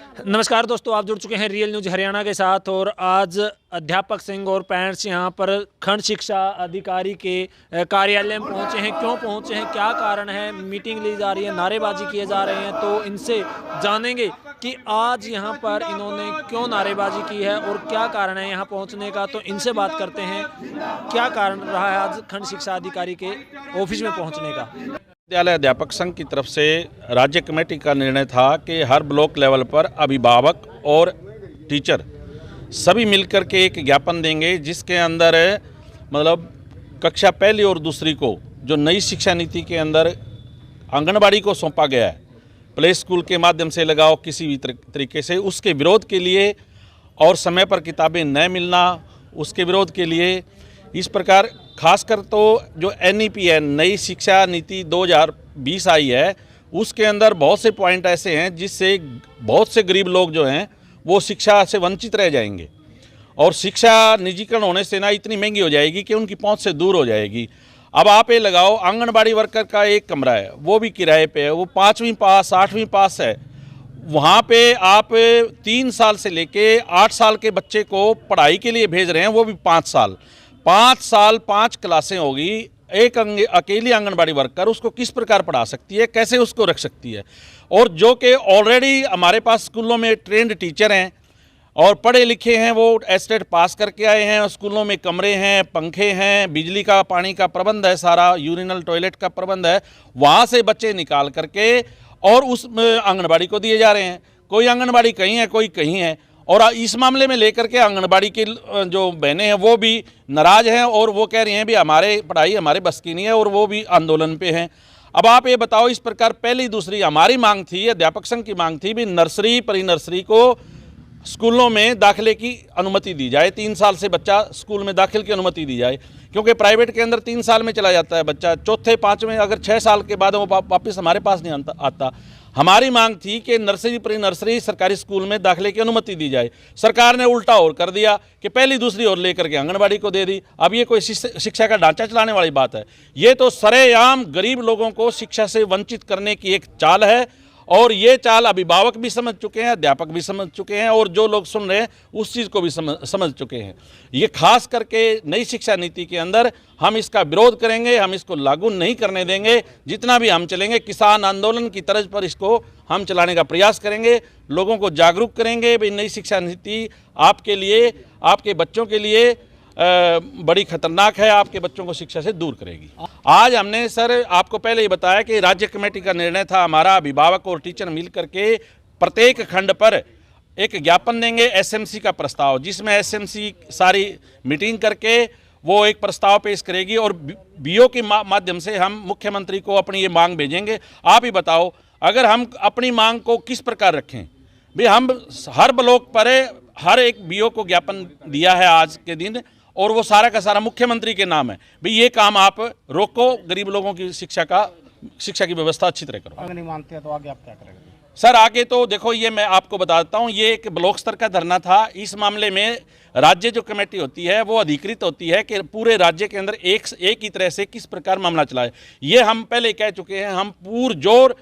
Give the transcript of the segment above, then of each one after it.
नमस्कार दोस्तों, आप जुड़ चुके हैं रियल न्यूज हरियाणा के साथ। और आज अध्यापक संघ और पेरेंट्स यहां पर खंड शिक्षा अधिकारी के कार्यालय में पहुंचे हैं। क्यों पहुंचे हैं, क्या कारण है, मीटिंग ली जा रही है, नारेबाजी किए जा रहे हैं, तो इनसे जानेंगे कि आज यहां पर इन्होंने क्यों नारेबाजी की है और क्या कारण है यहां पहुंचने का। तो इनसे बात करते हैं, क्या कारण रहा है आज खंड शिक्षा अधिकारी के ऑफिस में पहुँचने का। विद्यालय अध्यापक संघ की तरफ से राज्य कमेटी का निर्णय था कि हर ब्लॉक लेवल पर अभिभावक और टीचर सभी मिलकर के एक ज्ञापन देंगे, जिसके अंदर मतलब कक्षा पहली और दूसरी को जो नई शिक्षा नीति के अंदर आंगनबाड़ी को सौंपा गया है, प्ले स्कूल के माध्यम से लगाओ किसी भी तरीके से, उसके विरोध के लिए और समय पर किताबें न मिलना, उसके विरोध के लिए इस प्रकार खासकर तो जो NEP है, नई शिक्षा नीति 2020 आई है, उसके अंदर बहुत से पॉइंट ऐसे हैं जिससे बहुत से गरीब लोग जो हैं वो शिक्षा से वंचित रह जाएंगे और शिक्षा निजीकरण होने से ना इतनी महंगी हो जाएगी कि उनकी पहुंच से दूर हो जाएगी। अब आप ये लगाओ, आंगनबाड़ी वर्कर का एक कमरा है, वो भी किराए पे है, वो 5वीं पास 8वीं पास है, वहाँ पे आप 3 साल से लेके 8 साल के बच्चे को पढ़ाई के लिए भेज रहे हैं, वो भी 5 साल 5 क्लासें होगी। एक अकेली आंगनबाड़ी वर्कर उसको किस प्रकार पढ़ा सकती है, कैसे उसको रख सकती है। और जो कि ऑलरेडी हमारे पास स्कूलों में ट्रेंड टीचर हैं और पढ़े लिखे हैं, वो एस्टेट पास करके आए हैं, स्कूलों में कमरे हैं, पंखे हैं, बिजली का पानी का प्रबंध है, सारा यूरिनल टॉयलेट का प्रबंध है, वहाँ से बच्चे निकाल करके और उस आंगनबाड़ी को दिए जा रहे हैं। कोई आंगनबाड़ी कहीं है, कोई कहीं है। और इस मामले में लेकर के आंगनबाड़ी की जो बहनें हैं वो भी नाराज़ हैं और वो कह रही हैं भी हमारे पढ़ाई हमारे बस की नहीं है, और वो भी आंदोलन पे हैं। अब आप ये बताओ, इस प्रकार पहली दूसरी हमारी मांग थी, अध्यापक संघ की मांग थी भी नर्सरी प्री नर्सरी को स्कूलों में दाखिले की अनुमति दी जाए, 3 साल से बच्चा स्कूल में दाखिल की अनुमति दी जाए, क्योंकि प्राइवेट के अंदर 3 साल में चला जाता है बच्चा, चौथे 5वें अगर 6 साल के बाद वो वापस हमारे पास नहीं आता। हमारी मांग थी कि नर्सरी प्री नर्सरी सरकारी स्कूल में दाखिले की अनुमति दी जाए। सरकार ने उल्टा और कर दिया कि पहली दूसरी और लेकर के आंगनबाड़ी को दे दी। अब ये कोई शिक्षा का ढांचा चलाने वाली बात है? ये तो सरेआम गरीब लोगों को शिक्षा से वंचित करने की एक चाल है, और ये चाल अभिभावक भी समझ चुके हैं, अध्यापक भी समझ चुके हैं, और जो लोग सुन रहे हैं उस चीज़ को भी समझ चुके हैं। ये खास करके नई शिक्षा नीति के अंदर हम इसका विरोध करेंगे, हम इसको लागू नहीं करने देंगे। जितना भी हम चलेंगे किसान आंदोलन की तर्ज पर इसको हम चलाने का प्रयास करेंगे, लोगों को जागरूक करेंगे। भाई नई शिक्षा नीति आपके लिए, आपके बच्चों के लिए बड़ी खतरनाक है, आपके बच्चों को शिक्षा से दूर करेगी। आज हमने सर आपको पहले ही बताया कि राज्य कमेटी का निर्णय था, हमारा अभिभावक और टीचर मिल करके प्रत्येक खंड पर एक ज्ञापन देंगे, SMC का प्रस्ताव, जिसमें SMC सारी मीटिंग करके वो एक प्रस्ताव पेश करेगी और BO के माध्यम से हम मुख्यमंत्री को अपनी ये मांग भेजेंगे। आप ही बताओ, अगर हम अपनी मांग को किस प्रकार रखें भाई? हम हर ब्लॉक पर हर एक BO को ज्ञापन दिया है आज के दिन, और वो सारा का सारा मुख्यमंत्री के नाम है भाई ये काम आप रोको, गरीब लोगों की शिक्षा की व्यवस्था अच्छी तरह करो। अगर नहीं मानते हैं तो आगे आप क्या करेंगे? सर आगे तो देखो, ये मैं आपको बता देता हूँ, ये एक ब्लॉक स्तर का धरना था। इस मामले में राज्य जो कमेटी होती है वो अधिकृत होती है कि पूरे राज्य के अंदर एक ही तरह से किस प्रकार मामला चलाए। ये हम पहले कह चुके हैं, हम पुरजोर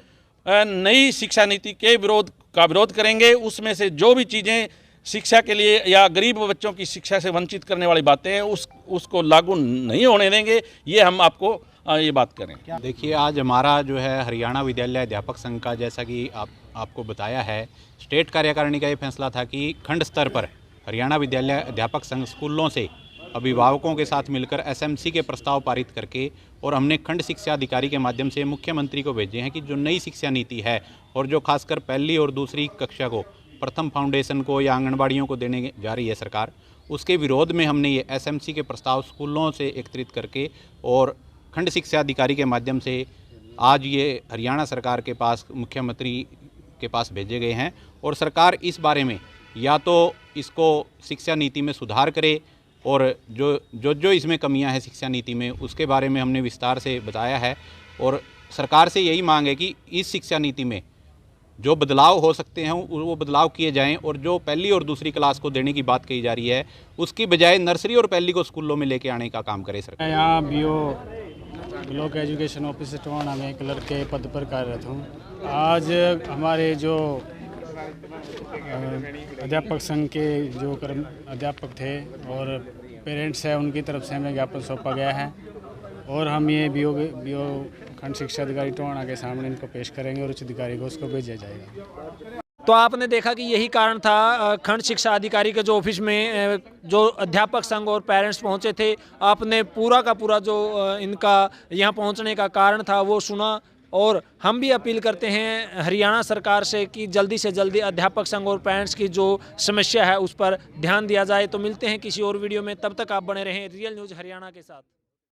नई शिक्षा नीति के विरोध करेंगे। उसमें से जो भी चीज़ें शिक्षा के लिए या गरीब बच्चों की शिक्षा से वंचित करने वाली बातें हैं उसको लागू नहीं होने देंगे। ये हम आपको ये बात करें। देखिए, आज हमारा जो है हरियाणा विद्यालय अध्यापक संघ का, जैसा कि आपको बताया है, स्टेट कार्यकारिणी का ये फैसला था कि खंड स्तर पर हरियाणा विद्यालय अध्यापक संघ स्कूलों से अभिभावकों के साथ मिलकर SMC के प्रस्ताव पारित करके, और हमने खंड शिक्षा अधिकारी के माध्यम से मुख्यमंत्री को भेजे हैं कि जो नई शिक्षा नीति है और जो खासकर पहली और दूसरी कक्षा को, प्रथम फाउंडेशन को या आंगनबाड़ियों को देने जा रही है सरकार, उसके विरोध में हमने ये SMC के प्रस्ताव स्कूलों से एकत्रित करके और खंड शिक्षा अधिकारी के माध्यम से आज ये हरियाणा सरकार के पास, मुख्यमंत्री के पास भेजे गए हैं। और सरकार इस बारे में या तो इसको शिक्षा नीति में सुधार करे, और जो इसमें कमियां हैं शिक्षा नीति में, उसके बारे में हमने विस्तार से बताया है। और सरकार से यही मांग है कि इस शिक्षा नीति में जो बदलाव हो सकते हैं वो बदलाव किए जाएं, और जो पहली और दूसरी क्लास को देने की बात कही जा रही है उसकी बजाय नर्सरी और पहली को स्कूलों में लेके आने का काम करे सरकार। यहाँ BO block education officer Tohana में क्लर्क के पद पर कार्यरत हूँ। आज हमारे जो अध्यापक संघ के जो अध्यापक थे और पेरेंट्स हैं उनकी तरफ से हमें ज्ञापन सौंपा गया है और हम ये बीओ खंड शिक्षा अधिकारी टोहाना के सामने इनको पेश करेंगे और उच्च अधिकारी को उसको भेजा जाएगा। तो आपने देखा कि यही कारण था खंड शिक्षा अधिकारी के जो ऑफिस में जो अध्यापक संघ और पेरेंट्स पहुंचे थे, आपने पूरा का पूरा जो इनका यहाँ पहुंचने का कारण था वो सुना। और हम भी अपील करते हैं हरियाणा सरकार से कि जल्दी से जल्दी अध्यापक संघ और पेरेंट्स की जो समस्या है उस पर ध्यान दिया जाए। तो मिलते हैं किसी और वीडियो में, तब तक आप बने रहें रियल न्यूज़ हरियाणा के साथ।